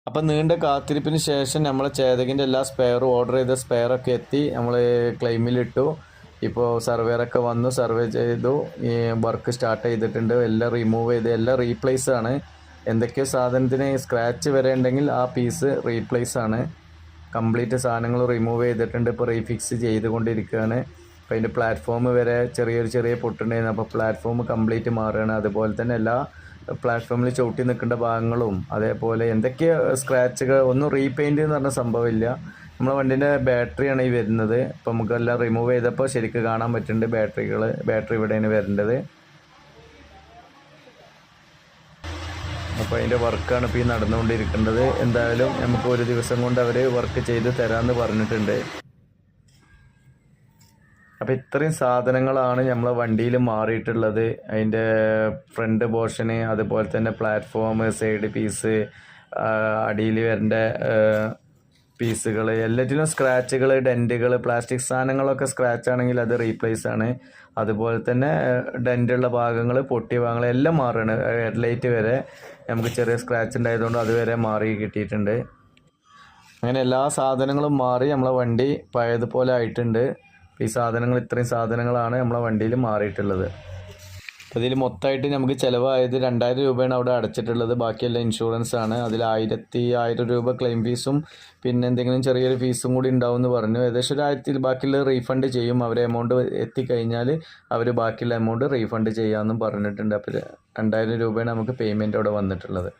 അപ്പം നീണ്ട കാത്തിരിപ്പിന് ശേഷം നമ്മൾ ചേതകിൻ്റെ എല്ലാ സ്പെയറും ഓർഡർ ചെയ്ത സ്പെയറൊക്കെ എത്തി നമ്മൾ ക്ലെയിമിലിട്ടു. ഇപ്പോൾ സർവേറൊക്കെ വന്നു, സർവേ ചെയ്തു, ഈ വർക്ക് സ്റ്റാർട്ട് ചെയ്തിട്ടുണ്ട്. എല്ലാം റിമൂവ് ചെയ്ത് എല്ലാം റീപ്ലേസ് ആണ്. എന്തൊക്കെയോ സാധനത്തിന് സ്ക്രാച്ച് വരെ ഉണ്ടെങ്കിൽ ആ പീസ് റീപ്ലേസ് ആണ്. കംപ്ലീറ്റ് സാധനങ്ങൾ റിമൂവ് ചെയ്തിട്ടുണ്ട്. ഇപ്പോൾ റീഫിക്സ് ചെയ്തുകൊണ്ടിരിക്കുകയാണ്. അപ്പോൾ അതിൻ്റെ പ്ലാറ്റ്ഫോം വരെ ചെറിയ പൊട്ടുണ്ടായിരുന്നു. അപ്പോൾ പ്ലാറ്റ്ഫോം കംപ്ലീറ്റ് മാറുകയാണ്. അതുപോലെ തന്നെ എല്ലാ പ്ലാറ്റ്ഫോമിൽ ചവിട്ടി നിൽക്കേണ്ട ഭാഗങ്ങളും അതേപോലെ എന്തൊക്കെയോ സ്ക്രാച്ചുകൾ, ഒന്നും റീപെയിൻറ്റ് എന്ന് പറഞ്ഞ സംഭവമില്ല. നമ്മളെ വണ്ടീൻ്റെ ബാറ്ററിയാണ് ഈ വരുന്നത്. അപ്പോൾ നമുക്കെല്ലാം റിമൂവ് ചെയ്തപ്പോൾ ശരിക്കും കാണാൻ പറ്റുന്നുണ്ട് ബാറ്ററി ഇവിടെയാണ് വരേണ്ടത്. അപ്പോൾ അതിൻ്റെ വർക്കാണ് ഇപ്പോൾ ഈ നടന്നുകൊണ്ടിരിക്കേണ്ടത്. എന്തായാലും നമുക്ക് ഒരു ദിവസം കൊണ്ട് അവർ വർക്ക് ചെയ്ത് തരാമെന്ന് പറഞ്ഞിട്ടുണ്ട്. അപ്പോൾ ഇത്രയും സാധനങ്ങളാണ് നമ്മളെ വണ്ടിയിൽ മാറിയിട്ടുള്ളത്. അതിൻ്റെ ഫ്രണ്ട് പോർഷന്, അതുപോലെ തന്നെ പ്ലാറ്റ്ഫോം, സൈഡ് പീസ്, അടിയിൽ വരേണ്ട പീസുകൾ, എല്ലാറ്റിലും സ്ക്രാച്ചുകൾ, ഡെൻറ്റുകൾ, പ്ലാസ്റ്റിക് സാധനങ്ങളൊക്കെ സ്ക്രാച്ച് ആണെങ്കിൽ അത് റീപ്ലേസ് ആണ്. അതുപോലെ തന്നെ ഡെൻറ്റുള്ള ഭാഗങ്ങൾ, പൊട്ടിയ ഭാഗങ്ങൾ എല്ലാം മാറുകയാണ്. ഹെഡ്ലൈറ്റ് വരെ നമുക്ക് ചെറിയ സ്ക്രാച്ച് ഉണ്ടായതുകൊണ്ട് അതുവരെ മാറി കിട്ടിയിട്ടുണ്ട്. അങ്ങനെ എല്ലാ സാധനങ്ങളും മാറി നമ്മളെ വണ്ടി പഴയതുപോലെ ആയിട്ടുണ്ട്. ഇത്രയും സാധനങ്ങളാണ് നമ്മളെ വണ്ടിയിൽ മാറിയിട്ടുള്ളത്. അതിൽ മൊത്തമായിട്ട് നമുക്ക് ചിലവായത് 2000 രൂപയാണ് അവിടെ അടച്ചിട്ടുള്ളത്. ബാക്കിയെല്ലാം ഇൻഷുറൻസ് ആണ്. അതിൽ 1000 രൂപ ക്ലെയിം ഫീസും പിന്നെ എന്തെങ്കിലും ചെറിയൊരു ഫീസും കൂടി ഉണ്ടാവും എന്ന് പറഞ്ഞു. ഏകദേശം 1000 ബാക്കിയുള്ള റീഫണ്ട് ചെയ്യും. അവർ എമൗണ്ട് എത്തിക്കഴിഞ്ഞാൽ അവർ ബാക്കിയുള്ള എമൗണ്ട് റീഫണ്ട് ചെയ്യാമെന്നും പറഞ്ഞിട്ടുണ്ട്. അപ്പോൾ 2000 രൂപയാണ് നമുക്ക് പേയ്മെൻറ്റ് അവിടെ വന്നിട്ടുള്ളത്.